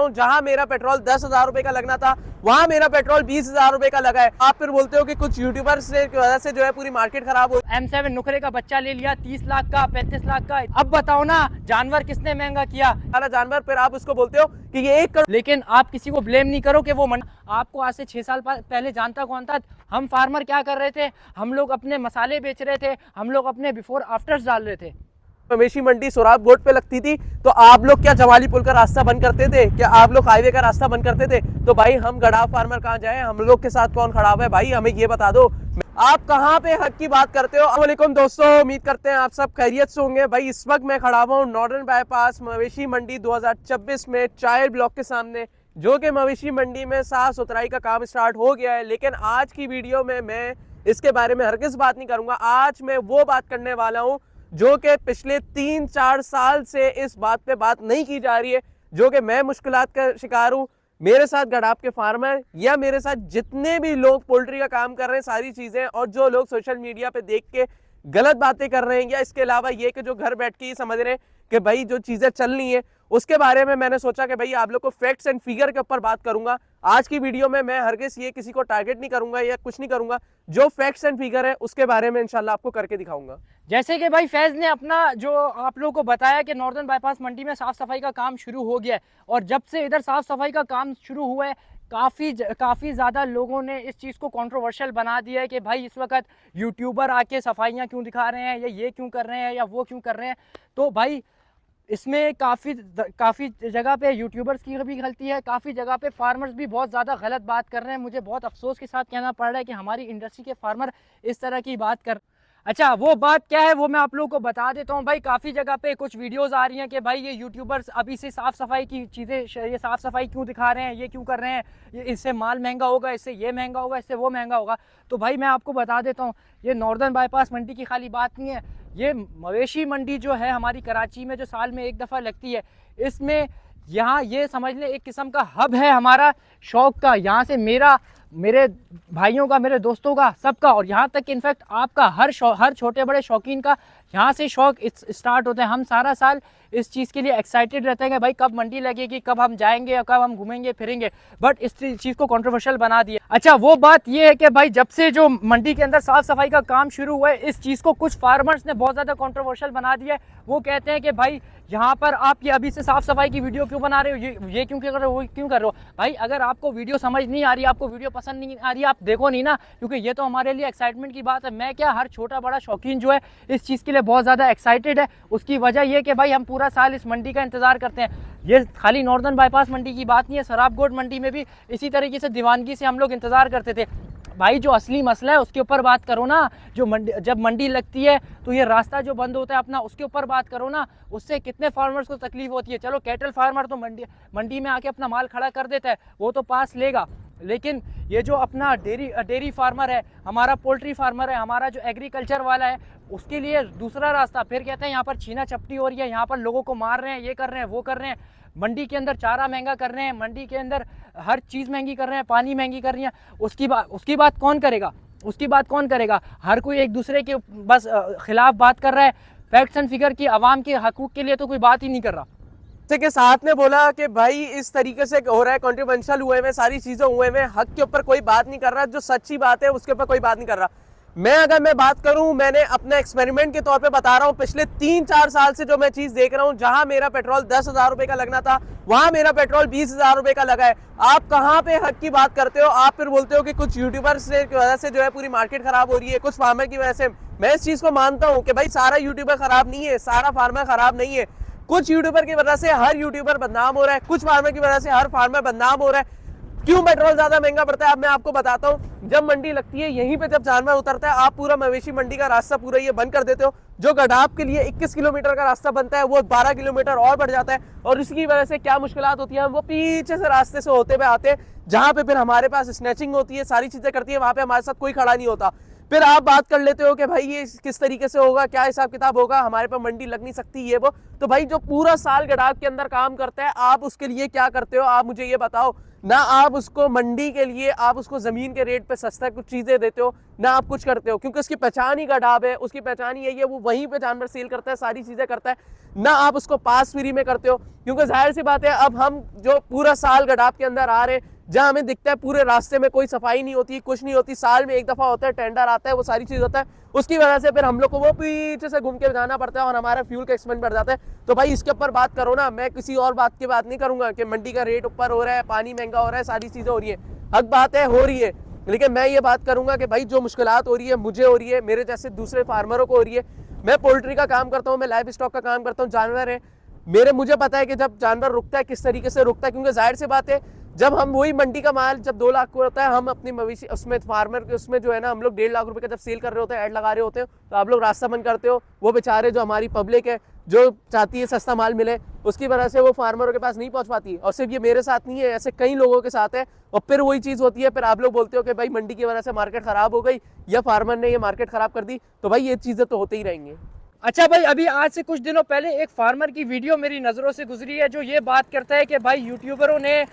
हूँ जहाँ मेरा पेट्रोल 10,000 रुपए का लगना था वहाँ मेरा पेट्रोल 20,000 रुपए का लगा है। आप फिर बोलते हो कि कुछ यूट्यूबर्स की वजह से जो है पूरी मार्केट खराब हो। M7 नुकरे का बच्चा ले लिया 30 लाख का, 35 लाख का। अब बताओ ना, जानवर किसने महंगा किया? सारा जानवर, फिर आप उसको बोलते हो कि ये 1 करोड़। लेकिन आप किसी को ब्लेम नहीं करो कि वो आपको आज से 6 साल पहले जानता कौन था? हम फार्मर क्या कर रहे थे? हम लोग अपने मसाले बेच रहे थे, हम लोग अपने बिफोर आफ्टर्स डाल रहे थे। मवेशी मंडी सोराब गोट पे लगती थी तो आप लोग क्या जवाली पुल का रास्ता बंद करते थे? क्या आप लोग हाईवे का रास्ता बंद करते थे? तो भाई हम गड़ाव फार्मर कहाँ जाए? हम लोग के साथ कौन खड़ा हुआ है भाई? हमें ये बता दो। आप कहाँ पे हक की बात करते हो? अस्सलाम वालेकुम दोस्तों, उम्मीद करते हैं आप सब खैरियत से होंगे। भाई इस वक्त मैं खड़ा हुआ हूँ नॉर्दर्न बाईपास मवेशी मंडी 2026 में चाइल्ड ब्लॉक के सामने, जो कि मवेशी मंडी में साफ सुथराई का काम स्टार्ट हो गया है। लेकिन आज की वीडियो में मैं इसके बारे में हरगिज बात नहीं करूंगा। आज मैं वो बात करने वाला हूँ जो कि पिछले 3-4 साल से इस बात पे बात नहीं की जा रही है, जो कि मैं मुश्किलात का शिकार हूँ, मेरे साथ गड़ाव के फार्मर या मेरे साथ जितने भी लोग पोल्ट्री का काम कर रहे हैं, सारी चीजें, और जो लोग सोशल मीडिया पे देख के गलत बातें कर रहे हैं, या इसके अलावा ये कि जो घर बैठ के ही समझ रहे हैं कि भाई जो चीजें चल रही हैं उसके बारे में मैंने सोचा कि भाई आप लोग को फैक्ट्स एंड फिगर के ऊपर बात करूंगा। आज की वीडियो में मैं हरगिज ये किसी को टारगेट नहीं करूंगा या कुछ नहीं करूंगा, जो फैक्ट्स एंड फिगर है उसके बारे में इंशाल्लाह आपको करके दिखाऊंगा। जैसे कि भाई फैज़ ने अपना जो आप लोगों को बताया कि नॉर्दर्न बाईपास मंडी में साफ़ सफाई का काम शुरू हो गया है, और जब से इधर साफ़ सफाई का काम शुरू हुआ है काफ़ी ज़्यादा लोगों ने इस चीज़ को कंट्रोवर्शियल बना दिया है कि भाई इस वक्त यूट्यूबर आके सफाइयाँ क्यों दिखा रहे हैं, या ये क्यों कर रहे हैं, या वो क्यों कर रहे हैं। तो भाई इसमें काफ़ी जगह पे यूट्यूबर्स की भी गलती है, काफ़ी जगह पे फार्मर्स भी बहुत ज़्यादा गलत बात कर रहे हैं। मुझे बहुत अफसोस के साथ कहना पड़ रहा है कि हमारी इंडस्ट्री के फार्मर इस तरह की बात कर। अच्छा, वो बात क्या है वो मैं आप लोगों को बता देता हूँ। भाई काफ़ी जगह पे कुछ वीडियोस आ रही हैं कि भाई ये यूट्यूबर्स अभी से साफ़ सफाई की चीज़ें, ये साफ़ सफाई क्यों दिखा रहे हैं, ये क्यों कर रहे हैं, ये इससे माल महंगा होगा, इससे ये महंगा होगा, इससे वो महंगा होगा। तो भाई मैं आपको बता देता हूँ, ये नॉर्दर्न बाईपास मंडी की खाली बात नहीं है। ये मवेशी मंडी जो है हमारी कराची में, जो साल में एक दफ़ा लगती है, इसमें यहाँ ये समझ लें एक किस्म का हब है हमारा शौक़ का। यहाँ से मेरे भाइयों का, मेरे दोस्तों का, सबका, और यहाँ तक कि इनफैक्ट आपका हर छोटे बड़े शौकीन का यहाँ से शौक़ स्टार्ट होता है। हम सारा साल इस चीज़ के लिए एक्साइटेड रहते हैं कि भाई कब मंडी लगेगी, कब हम जाएंगे और कब हम घूमेंगे फिरेंगे, बट इस चीज़ को कंट्रोवर्शियल बना दिया। अच्छा, वो बात ये है कि भाई जब से जो मंडी के अंदर साफ़ सफाई का काम शुरू हुआ है, इस चीज़ को कुछ फार्मर्स ने बहुत ज़्यादा कंट्रोवर्शियल बना दिया है। वो कहते हैं कि भाई यहाँ पर आप ये अभी से साफ़ सफाई की वीडियो क्यों बना रहे हो, ये क्यों कर रहे हो, वो क्यों कर रहे हो। भाई अगर आपको वीडियो समझ नहीं आ रही, आपको वीडियो पसंद नहीं आ रही, आप देखो नहीं ना, क्योंकि ये तो हमारे लिए एक्साइटमेंट की बात है। मैं क्या, हर छोटा बड़ा शौकीन जो है इस चीज़ के लिए बहुत ज़्यादा एक्साइटेड है। उसकी वजह ये कि भाई हम पूरा साल इस मंडी का इंतज़ार करते हैं। ये खाली नॉर्दर्न बाईपास मंडी की बात नहीं है, सराब गोट मंडी में भी इसी तरीके से दीवानगी से हम लोग इंतज़ार करते थे। भाई जो असली मसला है उसके ऊपर बात करो ना। जब मंडी लगती है तो ये रास्ता जो बंद होता है अपना, उसके ऊपर बात करो ना। उससे कितने फार्मर्स को तकलीफ होती है। चलो कैटल फार्मर तो मंडी में आके अपना माल खड़ा कर देता है, वो तो पास लेगा, लेकिन ये जो अपना डेयरी फार्मर है, हमारा पोल्ट्री फार्मर है, हमारा जो एग्रीकल्चर वाला है, उसके लिए दूसरा रास्ता। फिर कहते हैं यहाँ पर छीना चपटी हो रही है, यहाँ पर लोगों को मार रहे हैं, ये कर रहे हैं, वो कर रहे हैं, मंडी के अंदर चारा महंगा कर रहे हैं, मंडी के अंदर हर चीज़ महंगी कर रहे हैं, पानी महंगी कर रही है। उसकी बात कौन करेगा? उसकी बात कौन करेगा? हर कोई एक दूसरे के बस खिलाफ बात कर रहा है। फैक्ट्स एंड फिगर की आवाम के हकूक़ के लिए तो कोई बात ही नहीं कर रहा। के साथ ने बोला कि भाई इस तरीके से हो रहा है, कॉन्ट्रोवर्शियल हुए हुए सारी चीजें हुए हुए, हक के ऊपर कोई बात नहीं कर रहा, जो सच्ची बात है उसके ऊपर कोई बात नहीं कर रहा। अगर मैं बात करूं, मैंने अपना एक्सपेरिमेंट के तौर पे बता रहा हूं, पिछले 3-4 साल से जो मैं चीज देख रहा हूं, जहां मेरा पेट्रोल 10,000 रुपए का लगना था वहां मेरा पेट्रोल 20,000 रुपए का लगा है। आप कहां पे हक की बात करते हो? आप फिर बोलते हो कि कुछ यूट्यूबर्स की वजह से जो है पूरी मार्केट खराब हो रही है, कुछ फार्मर की वजह से। मैं इस चीज को मानता हूं कि भाई सारा यूट्यूबर खराब नहीं है, सारा फार्मर खराब नहीं है। कुछ यूट्यूबर की वजह से हर यूट्यूबर बदनाम हो रहा है, कुछ फार्मर की वजह से हर फार्मर बदनाम हो रहा है। क्यों पेट्रोल ज्यादा महंगा पड़ता है अब मैं आपको बताता हूँ। जब मंडी लगती है, यहीं पे जब जानवर उतरता है, आप पूरा मवेशी मंडी का रास्ता पूरा ये बंद कर देते हो। जो गडाप के लिए 21 किलोमीटर का रास्ता बनता है वो 12 किलोमीटर और बढ़ जाता है, और इसकी वजह से क्या मुश्किलात होती है, वो पीछे से रास्ते से होते हुए आते हैं, जहाँ पे फिर हमारे पास स्नैचिंग होती है, सारी चीजें करती है, वहां पे हमारे साथ कोई खड़ा नहीं होता। फिर आप बात कर लेते हो कि भाई ये किस तरीके से होगा, क्या हिसाब किताब होगा, हमारे पर मंडी लग नहीं सकती, ये वो। तो भाई जो पूरा साल गडाफ के अंदर काम करता है, आप उसके लिए क्या करते हो? आप मुझे ये बताओ ना। आप उसको मंडी के लिए आप उसको जमीन के रेट पे सस्ता कुछ चीजें देते हो ना, आप कुछ करते हो, क्योंकि उसकी पहचान ही गडाफ है, उसकी पहचान ही यही है, वो वहीं पे जानवर सेल करता है, सारी चीजें करता है ना। आप उसको पास फ्री में करते हो, क्योंकि जाहिर सी बात है अब हम जो पूरा साल गडाफ के अंदर आ रहे हैं, जहां हमें दिखता है पूरे रास्ते में कोई सफाई नहीं होती, कुछ नहीं होती, साल में एक दफा होता है, टेंडर आता है, वो सारी चीज होता है, उसकी वजह से फिर हम लोग को वो पीछे से घूम के जाना पड़ता है और हमारा फ्यूल का एक्सपेंस बढ़ जाता है। तो भाई इसके ऊपर बात करो ना, मैं किसी और बात की बात नहीं करूंगा कि मंडी का रेट ऊपर हो रहा है, पानी महंगा हो रहा है, सारी चीजें हो रही है, हक बात है, हो रही है, लेकिन मैं ये बात करूंगा कि भाई जो मुश्किलात हो रही है, मुझे हो रही है, मेरे जैसे दूसरे फार्मरों को हो रही है। मैं पोल्ट्री का काम करता हूँ, मैं लाइव स्टॉक का काम करता हूँ, जानवर है मेरे, मुझे पता है कि जब जानवर रुकता है किस तरीके से रुकता है, क्योंकि जाहिर सी बात है जब हम वही मंडी का माल जब 2 लाख को होता है, हम अपनी मवेशी उसमें फार्मर के उसमें जो है ना, हम लोग 1.5 लाख रुपए का जब सेल कर रहे होते हैं, ऐड लगा रहे होते हैं, तो आप लोग रास्ता बंद करते हो। वो बेचारे जो हमारी पब्लिक है जो चाहती है सस्ता माल मिले, उसकी वजह से वो फार्मरों के पास नहीं पहुंच पाती। और सिर्फ ये मेरे साथ नहीं है, ऐसे कई लोगों के साथ है। और फिर वही चीज़ होती है, फिर आप लोग बोलते हो कि भाई मंडी की वजह से मार्केट खराब हो गई या फार्मर ने ये मार्केट खराब कर दी। तो भाई ये चीज़ें तो होती ही रहेंगी। अच्छा भाई, अभी आज से कुछ दिनों पहले एक फार्मर की वीडियो मेरी नज़रों से गुजरी है, जो ये बात करता है कि भाई यूट्यूबरों ने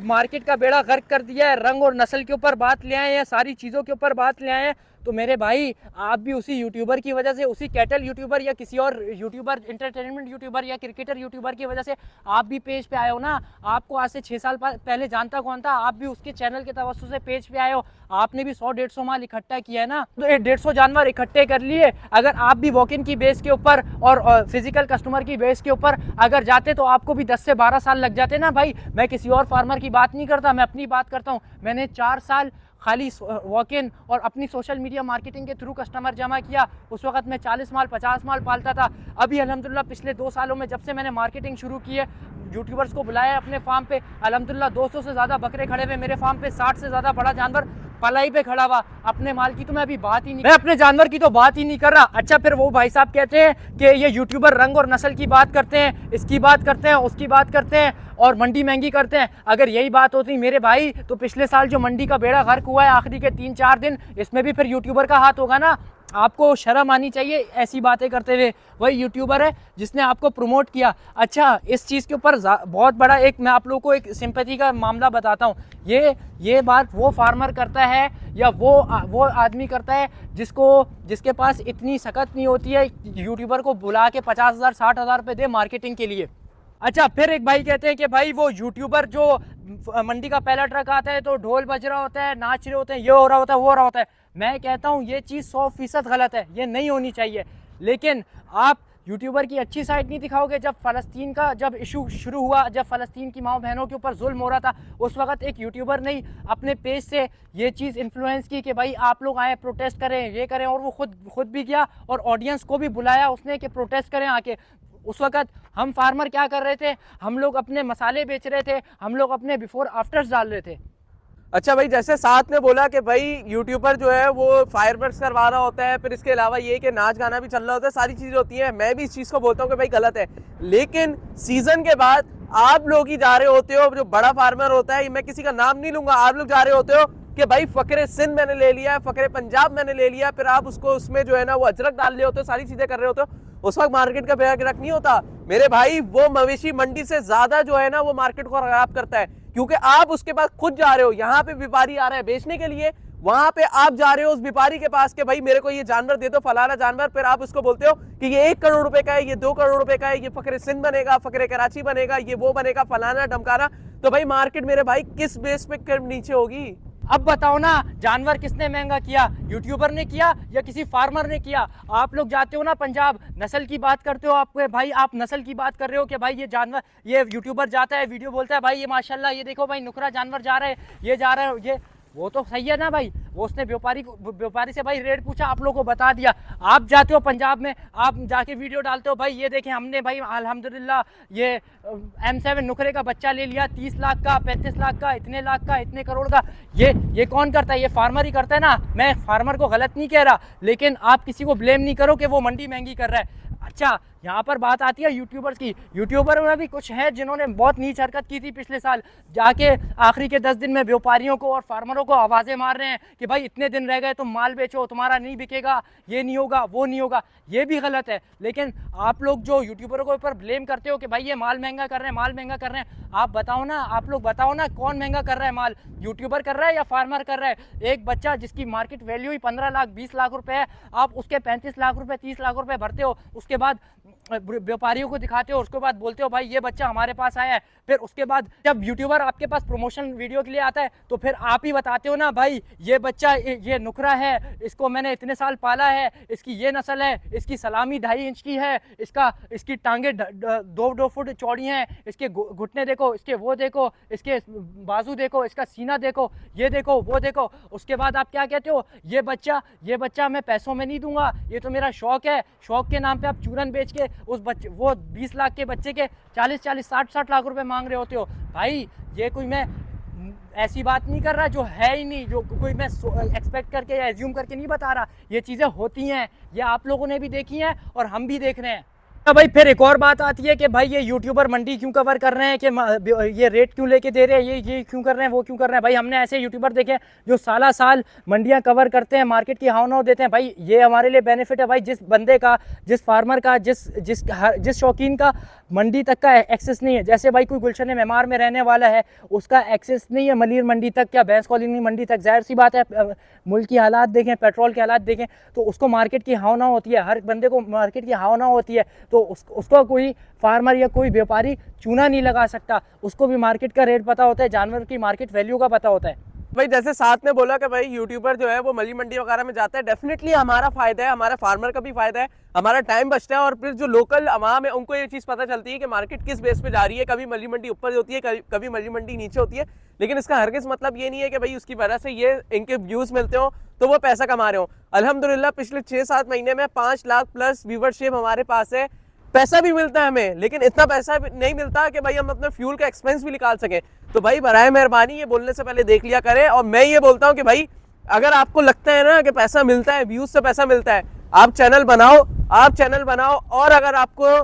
मार्केट का बेड़ा गर्क कर दिया है, रंग और नस्ल के ऊपर बात ले आए हैं, सारी चीज़ों के ऊपर बात ले आए हैं। तो मेरे भाई, आप भी उसी यूट्यूबर की वजह से, उसी कैटल यूट्यूबर या किसी और यूट्यूबर, एंटरटेनमेंट यूट्यूबर या क्रिकेटर यूट्यूबर की वजह से आप भी पेज पे आए हो ना। आपको आज से 6 साल पहले जानता कौन था? आप भी उसके चैनल के तवज्जो से पेज पे आए हो, आपने भी 100-150 माल इकट्ठा किया है ना, तो 150 जानवर इकट्ठे कर लिए। अगर आप भी वॉक इन की बेस के ऊपर और फिजिकल कस्टमर की बेस के ऊपर अगर जाते, तो आपको भी 10 से 12 साल लग जाते ना भाई। मैं किसी और फार्मर की बात नहीं करता, मैं अपनी बात करता हूँ। मैंने 4 साल खाली वॉक इन और अपनी सोशल मीडिया मार्केटिंग के थ्रू कस्टमर जमा किया। उस वक्त मैं 40 माल 50 माल पालता था। अभी अल्हम्दुलिल्लाह पिछले 2 सालों में जब से मैंने मार्केटिंग शुरू की है, यूट्यूबर्स को बुलाया अपने फार्म पे, अल्हम्दुलिल्लाह 200 से ज़्यादा बकरे खड़े हुए मेरे फार्म पे, 60 से ज़्यादा बड़ा जानवर पलाई पे खड़ा हुआ। अपने माल की तो मैं अभी बात ही नहीं, मैं अपने जानवर की तो बात ही नहीं कर रहा। अच्छा, फिर वो भाई साहब कहते हैं कि ये यूट्यूबर रंग और नस्ल की बात करते हैं, इसकी बात करते हैं, उसकी बात करते हैं और मंडी महंगी करते हैं। अगर यही बात होती मेरे भाई, तो पिछले साल जो मंडी का बेड़ा गर्क हुआ है आखिरी के 3-4 दिन, इसमें भी फिर यूट्यूबर का हाथ होगा ना। आपको शर्म आनी चाहिए ऐसी बातें करते हुए। वही यूट्यूबर है जिसने आपको प्रमोट किया। अच्छा, इस चीज़ के ऊपर बहुत बड़ा एक मैं आप लोगों को एक सिंपैथी का मामला बताता हूँ। ये बात वो फार्मर करता है या वो आदमी करता है जिसके पास इतनी सकत नहीं होती है यूट्यूबर को बुला के 50,000 60,000 रुपये दे मार्केटिंग के लिए। अच्छा, फिर एक भाई कहते हैं कि भाई वो यूट्यूबर जो मंडी का पहला ट्रक आता है तो ढोल बज रहा होता है, नाच रहे होते हैं, ये हो रहा होता है, वो हो रहा होता है। मैं कहता हूँ ये चीज़ 100% गलत है, ये नहीं होनी चाहिए। लेकिन आप यूट्यूबर की अच्छी साइड नहीं दिखाओगे। जब फ़लस्तीन का जब इशू शुरू हुआ, जब फ़लस्तीन की माँ बहनों के ऊपर जुल्म हो रहा था, उस वक्त एक यूट्यूबर ने अपने पेज से ये चीज़ इन्फ्लुएंस की कि भाई आप लोग आए, प्रोटेस्ट करें, ये करें, और वो खुद भी गया और ऑडियंस को भी बुलाया उसने कि प्रोटेस्ट करें आके। उस वक्त हम फार्मर क्या कर रहे थे? हम लोग अपने मसाले बेच रहे थे, हम लोग अपने बिफोर आफ्टर्स डाल रहे थे। अच्छा भाई, जैसे साथ में बोला कि भाई यूट्यूबर जो है वो फायरवर्क्स करवा रहा होता है, फिर इसके अलावा ये कि नाच गाना भी चल रहा होता है, सारी चीज़ें होती हैं। मैं भी इस चीज़ को बोलता हूँ कि भाई गलत है, लेकिन सीजन के बाद आप लोग ही जा रहे होते हो, जो बड़ा फार्मर होता है, मैं किसी का नाम नहीं लूंगा, आप लोग जा रहे होते हो कि भाई फ़करे सिंध मैंने ले लिया है, फ़करे पंजाब मैंने ले लिया, फिर आप उसको उसमें जो है ना वो अजरक डाल रहे होते हो, सारी चीज़ें कर रहे होते हो। उस वक्त मार्केट का बेड़ा गर्क नहीं होता मेरे भाई। वो मवेशी मंडी से ज़्यादा जो है ना वो मार्केट को खराब करता है, क्योंकि आप उसके पास खुद जा रहे हो। यहाँ पे व्यापारी आ रहा है बेचने के लिए, वहां पे आप जा रहे हो उस व्यापारी के पास कि भाई मेरे को ये जानवर दे दो, फलाना जानवर, फिर आप उसको बोलते हो कि ये 1 करोड़ रुपए का है, ये 2 करोड़ रुपए का है, ये फ़करे सिंध बनेगा, फ़करे कराची बनेगा, ये वो बनेगा, फलाना ढमकाना। तो भाई मार्केट मेरे भाई किस बेस पे नीचे होगी? अब बताओ ना, जानवर किसने महंगा किया? यूट्यूबर ने किया या किसी फार्मर ने किया? आप लोग जाते हो ना पंजाब, नस्ल की बात करते हो, आपके भाई आप नस्ल की बात कर रहे हो कि भाई ये जानवर, ये यूट्यूबर जाता है, वीडियो बोलता है भाई ये माशाल्लाह, ये देखो भाई नुकरा जानवर जा रहे हैं, ये जा रहा है, ये वो तो सही है ना भाई। वो उसने व्यापारी से भाई रेट पूछा, आप लोगों को बता दिया। आप जाते हो पंजाब में, आप जाके वीडियो डालते हो भाई ये देखें हमने भाई अल्हम्दुलिल्लाह ये M7 नुकरे का बच्चा ले लिया, 30 लाख का, 35 लाख का, इतने लाख का, इतने करोड़ का। ये कौन करता है? ये फार्मर ही करता है ना। मैं फार्मर को गलत नहीं कह रहा, लेकिन आप किसी को ब्लेम नहीं करो कि वो मंडी महंगी कर रहा है। अच्छा, यहाँ पर बात आती है यूट्यूबर्स की। यूट्यूबर में भी कुछ हैं जिन्होंने बहुत नीच हरकत की थी पिछले साल, जाके आखिरी के 10 दिन में व्यापारियों को और फार्मरों को आवाज़ें मार रहे हैं कि भाई इतने दिन रह गए, तुम माल बेचो, तुम्हारा नहीं बिकेगा, ये नहीं होगा, वो नहीं होगा। ये भी गलत है। लेकिन आप लोग जो यूट्यूबरों के ऊपर ब्लेम करते हो कि भाई ये माल महंगा कर रहे हैं, माल महंगा कर रहे हैं, आप बताओ ना, आप लोग बताओ ना कौन महंगा कर रहा है माल, यूट्यूबर कर रहा है या फार्मर कर रहा है? एक बच्चा जिसकी मार्केट वैल्यू ही 15 लाख 20 लाख रुपए है, आप उसके 35 लाख रुपए 30 लाख रुपए भरते हो, उसके बाद व्यापारियों को दिखाते हो, उसके बाद बोलते हो भाई ये बच्चा हमारे पास आया है। फिर उसके बाद जब यूट्यूबर आपके पास प्रमोशन वीडियो के लिए आता है तो फिर आप ही बताते हो ना भाई ये बच्चा ये नुकरा है, इसको मैंने इतने साल पाला है, इसकी ये नस्ल है, इसकी सलामी 2.5 इंच की है, इसकी टांगे 2 फुट चौड़ी हैं, इसके घुटने देखो, इसके वो देखो, इसके बाजू देखो, इसका सीना देखो, ये देखो, वो देखो। उसके बाद आप क्या कहते हो, ये बच्चा मैं पैसों में नहीं दूंगा, ये तो मेरा शौक है। शौक के नाम पे आप चूरन बेच के उस बच्चे, वो 20 लाख के बच्चे के 40 60 लाख रुपए मांग रहे होते हो। भाई ये कोई मैं ऐसी बात नहीं कर रहा जो है ही नहीं, जो कोई मैं एक्सपेक्ट करके या एज्यूम करके नहीं बता रहा। ये चीज़ें होती हैं, ये आप लोगों ने भी देखी हैं और हम भी देख रहे हैं। भाई फिर एक और बात आती है कि भाई ये यूट्यूबर मंडी क्यों कवर कर रहे हैं, कि ये रेट क्यों लेके दे रहे हैं, ये क्यों कर रहे हैं, वो क्यों कर रहे हैं। भाई हमने ऐसे यूट्यूबर देखे जो साला साल मंडियां कवर करते हैं, मार्केट की हाव नाव देते हैं। भाई ये हमारे लिए बेनिफिट है। भाई जिस बंदे का, जिस फार्मर का, जिस शौकीन का मंडी तक का एक्सेस नहीं है, जैसे भाई कोई गुलशन मेमार में रहने वाला है, उसका एक्सेस नहीं है मलीर मंडी तक, क्या भैंस कॉलोनी मंडी तक, जाहिर सी बात है मुल्क की हालात देखें, पेट्रोल के हालात देखें, तो उसको मार्केट की हाव नाव होती है। हर बंदे को मार्केट की हाव नाव होती है, तो उसको कोई फार्मर या कोई व्यापारी चूना नहीं लगा सकता। उसको भी मार्केट का रेट पता होता है, जानवर की मार्केट वैल्यू का पता होता है। भाई जैसे साथ में बोला कि भाई यूट्यूबर जो है वो मली मंडी वगैरह में जाता है, डेफिनेटली हमारा फायदा है, हमारे फार्मर का भी फायदा है, हमारा टाइम बचता है। और फिर जो लोकल अवाम है उनको ये चीज़ पता चलती है कि मार्केट किस बेस पे जा रही है। कभी मली मंडी ऊपर होती है, कभी मली मंडी नीचे होती है, लेकिन इसका हरगिज़ मतलब ये नहीं है कि भाई उसकी वजह से ये इनके व्यूज़ मिलते हो तो वो पैसा कमा रहे हो। अल्हम्दुलिल्लाह पिछले 6-7 महीने में 5 लाख प्लस व्यूवरशिप हमारे पास है। पैसा भी मिलता है हमें, लेकिन इतना पैसा नहीं मिलता कि भाई हम अपने फ्यूल का एक्सपेंस भी निकाल सकें। तो भाई बराए मेहरबानी ये बोलने से पहले देख लिया करें। और मैं ये बोलता हूँ कि भाई अगर आपको लगता है ना कि पैसा मिलता है, व्यूज से पैसा मिलता है, आप चैनल बनाओ। और अगर आपको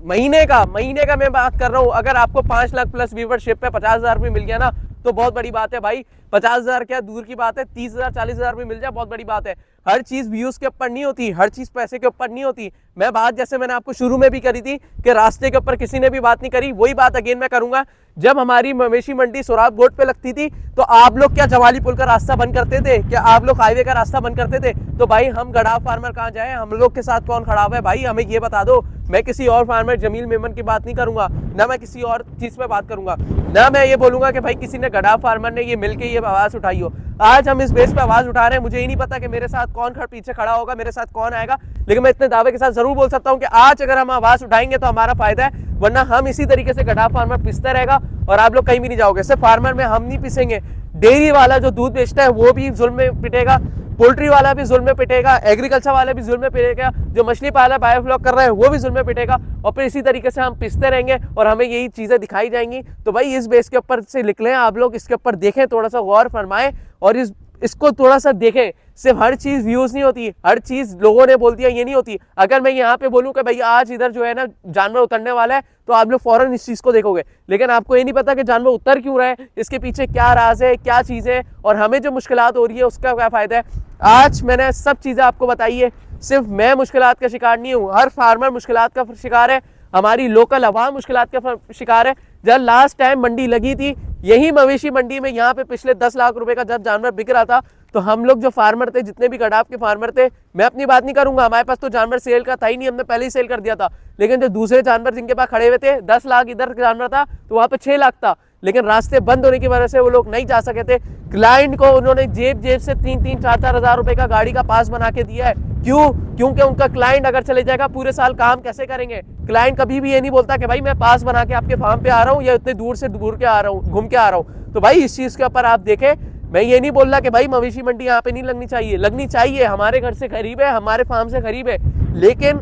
महीने का मैं बात कर रहा हूँ, अगर आपको 5 लाख प्लस व्यूवरशिप पे 50,000 भी मिल गया ना तो बहुत बड़ी बात है भाई। 50,000 क्या दूर की बात है, 30,000 40,000 भी मिल जाए बहुत बड़ी बात है। हर चीज़ व्यूज़ के ऊपर नहीं होती, हर चीज़ पैसे के ऊपर नहीं होती। मैं बात जैसे मैंने आपको शुरू में भी करी थी कि रास्ते के ऊपर किसी ने भी बात नहीं करी, वही बात अगेन मैं करूंगा। जब हमारी मवेशी मंडी सोराब गोट पे लगती थी तो आप लोग क्या जवाली पुल का रास्ता बंद करते थे, क्या आप लोग हाईवे का रास्ता बंद करते थे? तो भाई हम गड़ाव फार्मर कहाँ जाए, हम लोग के साथ कौन खड़ा हुआ है भाई, हमें ये बता दो। मैं किसी और फार्मर जमील मेमन की बात नहीं करूंगा, ना मैं किसी और चीज़ पे बात करूंगा, ना मैं ये बोलूंगा कि भाई किसी ने गड़ाव फार्मर ने ये मिलके ये आवाज़ उठाई हो। आज हम इस बेस पे आवाज़ उठा रहे हैं, मुझे ही नहीं पता कि मेरे साथ कौन पीछे खड़ा होगा, मेरे साथ कौन आएगा, लेकिन मैं इतने दावे के साथ जरूर बोल सकता हूँ कि आज अगर हम आवाज़ उठाएंगे तो हमारा फायदा है, वरना हम इसी तरीके से गड़ाव फार्मर पिसता रहेगा और आप लोग कहीं भी नहीं जाओगे। सिर्फ फार्मर में हम नहीं पिसेंगे, डेयरी वाला जो दूध बेचता है वो भी जुल्म में पिटेगा, पोल्ट्री वाला भी जुल्म में पिटेगा, एग्रीकल्चर वाला भी जुल्म में पिटेगा, जो मछली पाला बायोफ्लॉक कर रहा है वो भी जुल्म में पिटेगा। और फिर इसी तरीके से हम पिसते रहेंगे और हमें यही चीज़ें दिखाई जाएंगी। तो भाई इस बेस के ऊपर से निकलें आप लोग, इसके ऊपर देखें, थोड़ा सा गौर फरमाएं और इसको थोड़ा सा देखें। सिर्फ हर चीज़ व्यूज़ नहीं होती, हर चीज़ लोगों ने बोल दिया ये नहीं होती। अगर मैं यहाँ पे बोलूँ कि भाई आज इधर जो है ना जानवर उतरने वाला है तो आप लोग फौरन इस चीज़ को देखोगे, लेकिन आपको ये नहीं पता कि जानवर उतर क्यों रहा है, इसके पीछे क्या राज है, क्या चीज़ है और हमें जो मुश्किलात हो रही है उसका क्या फ़ायदा है। आज मैंने सब चीज़ें आपको बताई है, सिर्फ मैं मुश्किलात का शिकार नहीं हूँ, हर फार्मर मुश्किलात का शिकार है, हमारी लोकल अवाम मुश्किलात का शिकार है। जब लास्ट टाइम मंडी लगी थी यही मवेशी मंडी में, यहाँ पे पिछले 10 लाख रुपए का जब जानवर बिक रहा था, तो हम लोग जो फार्मर थे, जितने भी गड़ाव के फार्मर थे, मैं अपनी बात नहीं करूंगा, हमारे पास तो जानवर सेल का था ही नहीं, हमने पहले ही सेल कर दिया था। लेकिन जो दूसरे जानवर जिनके पास खड़े हुए थे, 10 लाख इधर जानवर था तो वहाँ पे 6 लाख था, लेकिन रास्ते बंद होने की वजह से वो लोग नहीं जा सके थे। क्लाइंट को उन्होंने जेब से 3-4 हज़ार रुपए का गाड़ी का पास बना के दिया है। क्यों? क्योंकि उनका क्लाइंट अगर चले जाएगा पूरे साल काम कैसे करेंगे। क्लाइंट कभी भी ये नहीं बोलता कि भाई मैं पास बना के आपके फार्म पे आ रहा हूँ या इतने दूर से घूम के आ रहा हूँ। तो भाई इस चीज़ के ऊपर आप देखें, मैं ये नहीं बोल रहा कि भाई मवेशी मंडी यहाँ पे नहीं लगनी चाहिए, हमारे घर से करीब है, हमारे फार्म से करीब है, लेकिन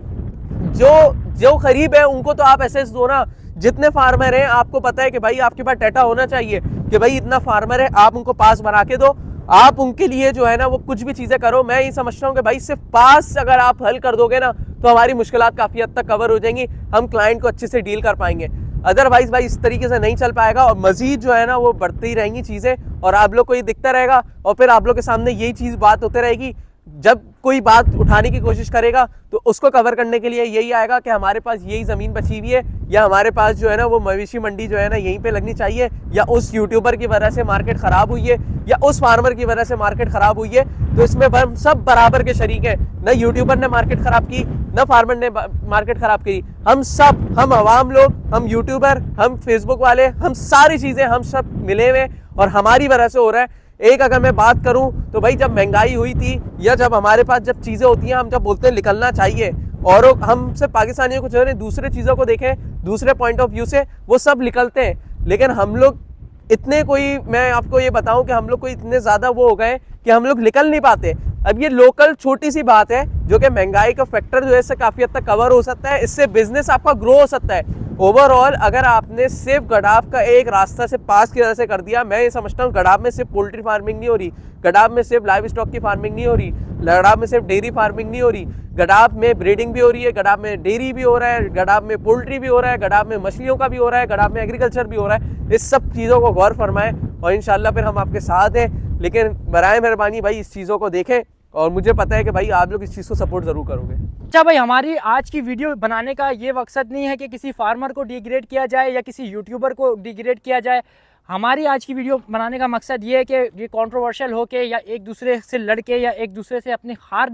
जो करीब है उनको तो आप एसेस दो ना। जितने फार्मर हैं आपको पता है कि भाई आपके पास डाटा होना चाहिए कि भाई इतना फार्मर है, आप उनको पास बना के दो, आप उनके लिए जो है ना वो कुछ भी चीज़ें करो। मैं ये समझता हूँ कि भाई सिर्फ पास अगर आप हल कर दोगे ना तो तो हमारी मुश्किलात काफ़ी हद तक कवर हो जाएंगी, हम क्लाइंट को अच्छे से डील कर पाएंगे। अदरवाइज भाई इस तरीके से नहीं चल पाएगा और मजीद जो है ना वो बढ़ती रहेंगी चीज़ें और आप लोग को ये दिखता रहेगा और फिर आप लोग के सामने यही चीज़ बात होते रहेगी। जब कोई बात उठाने की कोशिश करेगा तो उसको कवर करने के लिए यही आएगा कि हमारे पास यही ज़मीन बची हुई है या हमारे पास जो है ना वो मवेशी मंडी जो है ना यहीं पे लगनी चाहिए या उस यूट्यूबर की वजह से मार्केट ख़राब हुई है या उस फार्मर की वजह से मार्केट ख़राब हुई है। तो इसमें हम सब बराबर के शरीक हैं, न यूट्यूबर ने मार्केट ख़राब की न फार्मर ने मार्केट ख़राब की, हम सब, हम आवाम लोग, हम यूट्यूबर, हम फेसबुक वाले, हम सारी चीज़ें हम सब मिले हुए और हमारी वजह से हो रहा है। एक अगर मैं बात करूं तो भाई जब महंगाई हुई थी या जब हमारे पास जब चीज़ें होती हैं हम जब बोलते हैं निकलना चाहिए और हम सिर्फ पाकिस्तानियों को जो है दूसरे चीज़ों को देखें दूसरे पॉइंट ऑफ व्यू से वो सब निकलते हैं, लेकिन हम लोग इतने कोई, मैं आपको ये बताऊं कि हम लोग कोई इतने ज़्यादा वो हो गए कि हम लोग निकल नहीं पाते। अब ये लोकल छोटी सी बात है जो कि महंगाई का फैक्टर जो है इससे काफ़ी हद तक कवर हो सकता है, इससे बिजनेस आपका ग्रो हो सकता है। ओवरऑल अगर आपने सिर्फ गडाफ का एक रास्ता से पास की वजह से कर दिया, मैं ये समझता हूँ गडाफ में सिर्फ पोल्ट्री फार्मिंग नहीं हो रही, गडाफ में सिर्फ लाइव स्टॉक की फार्मिंग नहीं हो रही, गडाफ में सिर्फ डेयरी फार्मिंग नहीं हो रही, गडाफ में ब्रीडिंग भी हो रही है, गडाफ में डेयरी भी हो रहा है, गडाफ में पोल्ट्री भी हो रहा है, गडाफ में मछलियों का भी हो रहा है, गडाफ में एग्रीकल्चर भी हो रहा है। इस सब चीज़ों को गौर फरमाएं और इंशाल्लाह फिर हम आपके साथ हैं, लेकिन बराए मेहरबानी भाई इस चीज़ों को देखें और मुझे पता है कि भाई आप लोग इस चीज़ को सपोर्ट ज़रूर करोगे। अच्छा भाई, हमारी आज की वीडियो बनाने का ये मकसद नहीं है कि किसी फार्मर को डिग्रेड किया जाए या किसी यूट्यूबर को डिग्रेड किया जाए। हमारी आज की वीडियो बनाने का मकसद ये है कि ये कंट्रोवर्शियल हो के या एक दूसरे से लड़के या एक दूसरे से अपनी हार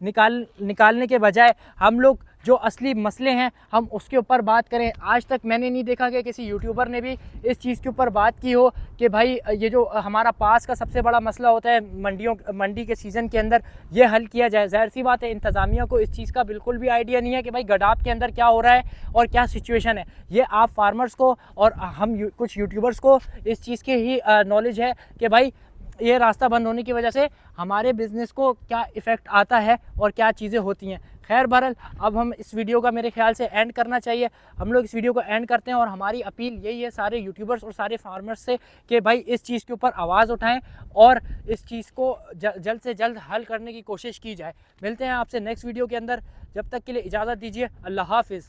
निकालने के बजाय हम लोग जो असली मसले हैं हम उसके ऊपर बात करें। आज तक मैंने नहीं देखा कि किसी यूट्यूबर ने भी इस चीज़ के ऊपर बात की हो कि भाई ये जो हमारा पास का सबसे बड़ा मसला होता है मंडी के सीज़न के अंदर ये हल किया जाए। ज़ाहिर सी बात है इंतज़ामिया को इस चीज़ का बिल्कुल भी आइडिया नहीं है कि भाई गडाफ के अंदर क्या हो रहा है और क्या सिचुएशन है। ये आप फार्मर्स को और हम कुछ यूट्यूबर्स को इस चीज़ की ही नॉलेज है कि भाई ये रास्ता बंद होने की वजह से हमारे बिज़नेस को क्या इफ़ेक्ट आता है और क्या चीज़ें होती हैं। खैर बहरहाल अब हम इस वीडियो का मेरे ख्याल से एंड करना चाहिए। हम लोग इस वीडियो को एंड करते हैं और हमारी अपील यही है सारे यूट्यूबर्स और सारे फार्मर्स से कि भाई इस चीज़ के ऊपर आवाज़ उठाएं और इस चीज़ को जल्द से जल्द हल करने की कोशिश की जाए। मिलते हैं आपसे नेक्स्ट वीडियो के अंदर, जब तक के लिए इजाज़त दीजिए। अल्लाह हाफिज़।